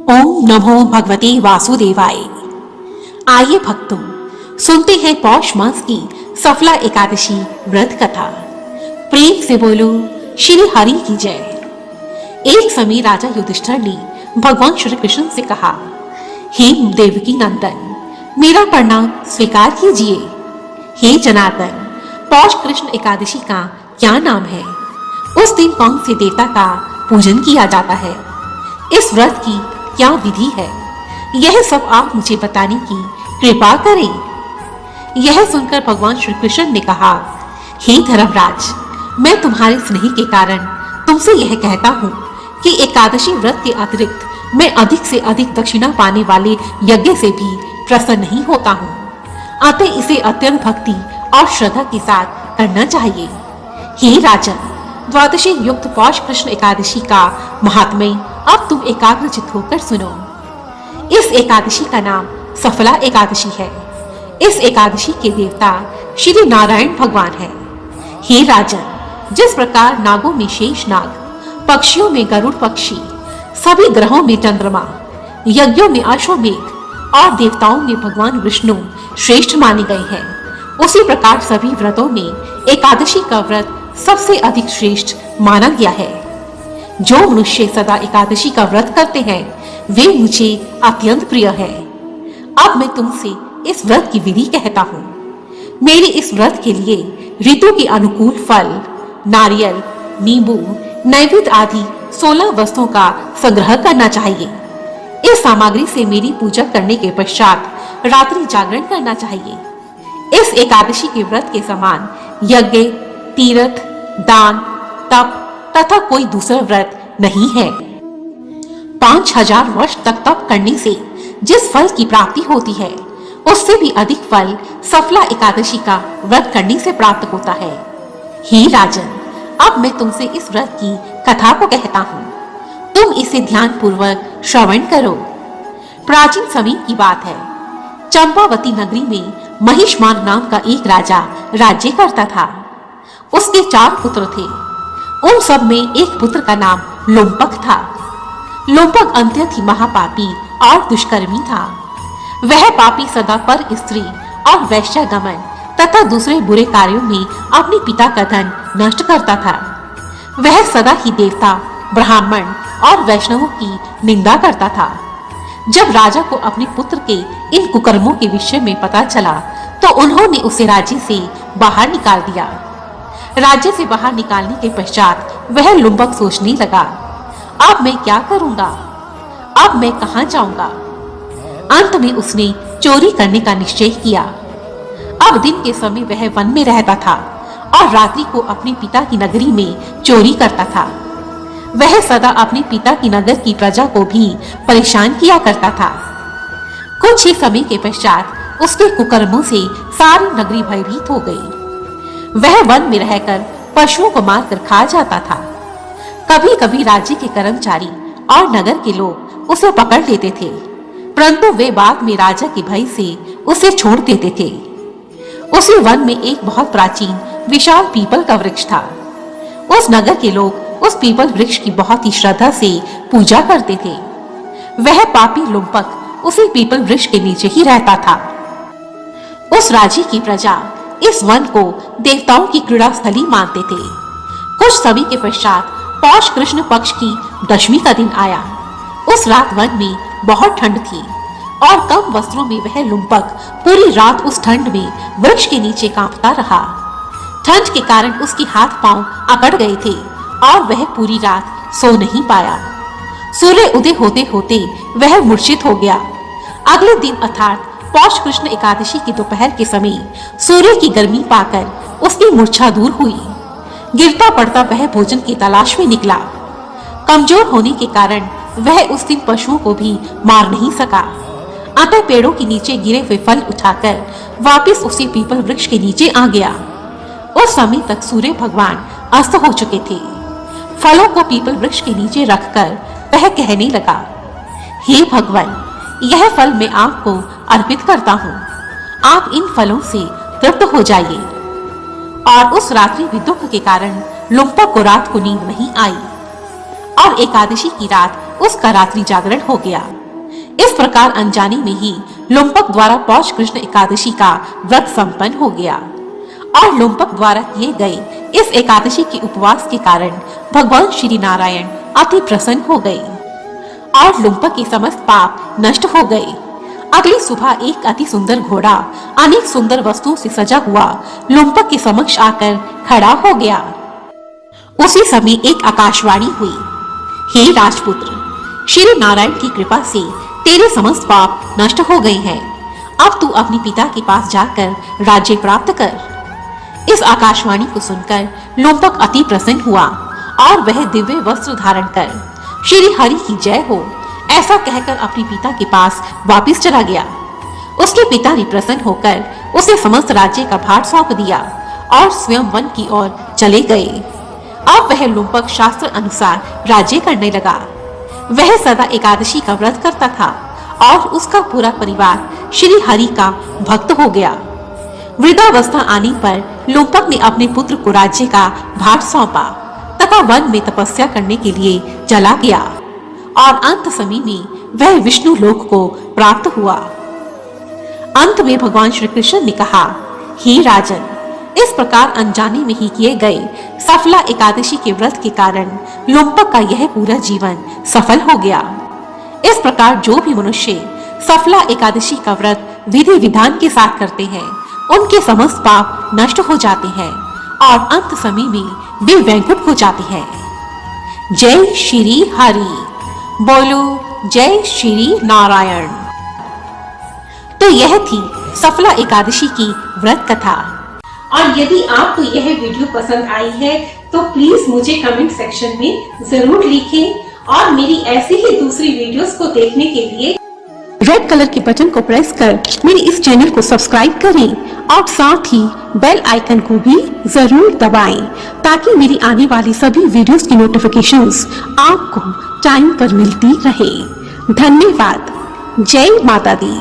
ओम नमो भगवते वासुदेवाय। आइए भक्तों, सुनते हैं पौष मास की सफला एकादशी व्रत कथा। प्रेम से बोलो श्री हरि की जय। एक समय राजा युधिष्ठिर ने भगवान श्री कृष्ण से कहा, हे देवकी नंदन, मेरा प्रणाम स्वीकार कीजिए। हे जनार्दन, पौष कृष्ण एकादशी का क्या नाम है? उस दिन कौन से देवता का पूजन किया जाता है? इस व्रत की क्या विधि है? यह सब आप मुझे बताने की कृपा करें। यह सुनकर भगवान श्री कृष्ण ने कहा, हे धर्मराज, मैं तुम्हारे स्नेह के कारण तुमसे यह कहता हूँ कि एकादशी व्रत के अतिरिक्त मैं अधिक से अधिक दक्षिणा पाने वाले यज्ञ से भी प्रसन्न नहीं होता हूँ। अतः इसे अत्यंत भक्ति और श्रद्धा के साथ करना चाहिए। हे राजन, द्वादशी युक्त पौष कृष्ण एकादशी का महात्म्य अब तुम एकाग्रचित्त होकर सुनो। इस एकादशी का नाम सफला एकादशी है। इस एकादशी के देवता श्री नारायण भगवान है। हे राजन, जिस प्रकार नागों में शेष नाग, पक्षियों में गरुड़ पक्षी, सभी ग्रहों में चंद्रमा, यज्ञों में अश्वमेघ और देवताओं में भगवान विष्णु श्रेष्ठ माने गए हैं, उसी प्रकार सभी व्रतों में एकादशी का व्रत सबसे अधिक श्रेष्ठ माना गया है। जो मनुष्य सदा एकादशी का व्रत करते हैं वे मुझे अत्यंत प्रिय है। अब मैं तुमसे इस व्रत की विधि कहता हूँ। मेरे इस व्रत के लिए ऋतु के अनुकूल फल, नारियल, नींबू, नैवेद्य आदि 16 वस्तुओं का संग्रह करना चाहिए। इस सामग्री से मेरी पूजा करने के पश्चात रात्रि जागरण करना चाहिए। इस एकादशी के व्रत के समान यज्ञ, तीर्थ, दान, तप तथा कोई दूसरा व्रत नहीं है। 5000 वर्ष तक तप करने से जिस फल की प्राप्ति होती है उससे भी अधिक फल सफला एकादशी का व्रत करने से प्राप्त होता है। हे राजन, अब मैं तुमसे इस व्रत की कथा को कहता हूँ। तुम इसे ध्यान पूर्वक श्रवण करो। प्राचीन समय की बात है। चंपावती नगरी में महिष्मान नाम का एक राजा राज्य करता था। उसके 4 पुत्र थे। उन सब में एक पुत्र का नाम लोमपक था। लोमपक अत्यंत ही महापापी और दुष्कर्मी था। वह पापी सदा पर स्त्री और वैश्यागमन तथा दूसरे बुरे कार्यों में अपने पिता का धन नष्ट करता था। वह सदा ही देवता, ब्राह्मण और वैष्णवों की निंदा करता था। जब राजा को अपने पुत्र के इन कुकर्मों के विषय में पता चला तो उन्होंने उसे राज्य से बाहर निकाल दिया। राज्य से बाहर निकालने के पश्चात वह लुम्बक सोचने लगा, अब मैं क्या करूंगा? अब मैं कहाँ जाऊंगा? अंत में उसने चोरी करने का निश्चय किया। अब दिन के समय वह वन में रहता था और रात्रि को अपने पिता की नगरी में चोरी करता था। वह सदा अपने पिता की नगर की प्रजा को भी परेशान किया करता था। कुछ ही समय के पश्चात उसके कुकर्मों से सारी नगरी भयभीत हो गई। वह वन में रहकर पशुओं को मारकर खा जाता था। कभी कभी राज्य के कर्मचारी और नगर के लोग उसे पकड़ लेते थे, परंतु वे बाद में राजा के भय से उसे छोड़ देते थे। उसी वन में एक बहुत प्राचीन विशाल पीपल का वृक्ष था। उस नगर के लोग उस पीपल वृक्ष की बहुत ही श्रद्धा से पूजा करते थे। वह पापी लुम्पक उसी पीपल वृक्ष के नीचे ही रहता था। उस राज्य की प्रजा इस वन को देवताओं की क्रीड़ा स्थली मानते थे। कुछ समय के पश्चात पौष कृष्ण पक्ष की दशमी का दिन आया। उस रात वन में बहुत ठंड थी और कम वस्त्रों में वह लुम्पक पूरी रात उस ठंड में वृक्ष के नीचे कांपता रहा। ठंड के कारण उसके हाथ पांव अकड़ गए थे और वह पूरी रात सो नहीं पाया। सूर्य उदय होते होते वह मूर्छित हो गया। अगले दिन अर्थात पौष कृष्ण एकादशी की दोपहर के समय सूर्य की गर्मी पाकर उसकी मूर्छा दूर हुई। गिरता पड़ता वह भोजन की तलाश में निकला। कमजोर होने के कारण वह उस दिन पशुओं को भी मार नहीं सका। अतः पेड़ों के नीचे गिरे हुए फल उठाकर वापस उसी पीपल वृक्ष के नीचे आ गया। उस समय तक सूर्य भगवान अस्त हो चुके थे। फलों को पीपल वृक्ष के नीचे रखकर वह कहने लगा, हे भगवान, यह फल मैं आपको अर्पित करता हूँ। आप इन फलों से तृप्त हो जाइए। और उस रात्रि भी दुख के कारण लुम्पक को रात को नींद नहीं आई और एकादशी की रात उसका रात्रि जागरण हो गया। इस प्रकार अनजाने में ही लुम्पक द्वारा पौष कृष्ण एकादशी का व्रत संपन्न हो गया और लुम्पक द्वारा किए गए इस एकादशी के उपवास के कारण भगवान श्री नारायण अति प्रसन्न हो गए और लुम्पक के समस्त पाप नष्ट हो गए। अगली सुबह एक अति सुंदर घोड़ा अनेक सुंदर वस्तुओं से सजा हुआ लुम्पक के समक्ष आकर खड़ा हो गया। उसी समय एक आकाशवाणी हुई, हे राजपुत्र, श्री नारायण की कृपा से तेरे समस्त पाप नष्ट हो गए हैं। अब तू अपने पिता के पास जाकर राज्य प्राप्त कर। इस आकाशवाणी को सुनकर लुम्पक अति प्रसन्न हुआ और वह दिव्य वस्त्र धारण कर श्री हरि की जय हो ऐसा कहकर अपने पिता के पास वापस चला गया। उसके पिता ने प्रसन्न होकर उसे समस्त राज्य का भार सौंप दिया और स्वयं वन की ओर चले गए। अब वह लुम्पक शास्त्र अनुसार राज्य करने लगा। वह सदा एकादशी का व्रत करता था और उसका पूरा परिवार श्री हरि का भक्त हो गया। वृद्धावस्था आने पर लुम्पक ने अपने पुत्र को राज्य का भार सौंपा तथा वन में तपस्या करने के लिए चला गया और अंत समय में वह विष्णु लोक को प्राप्त हुआ। अंत में भगवान श्री कृष्ण ने कहा, हे राजन, इस प्रकार अनजाने में ही किए गए सफला एकादशी के व्रत के कारण लुम्पक का यह पूरा जीवन सफल हो गया। इस प्रकार जो भी मनुष्य सफला एकादशी का व्रत विधि विधान के साथ करते हैं, उनके समस्त पाप नष्ट हो जाते हैं और अंत समय में वे वैकुंठ हो जाते हैं। जय श्री हरि बोलो, जय श्री नारायण। तो यह थी सफला एकादशी की व्रत कथा। और यदि आपको यह वीडियो पसंद आई है तो प्लीज मुझे कमेंट सेक्शन में जरूर लिखें और मेरी ऐसी ही दूसरी वीडियोस को देखने के लिए रेड कलर के बटन को प्रेस कर मेरे इस चैनल को सब्सक्राइब करें और साथ ही बेल आइकन को भी जरूर दबाएं ताकि मेरी आने वाली सभी वीडियोस की नोटिफिकेशंस आपको टाइम पर मिलती रहे। धन्यवाद। जय माता दी।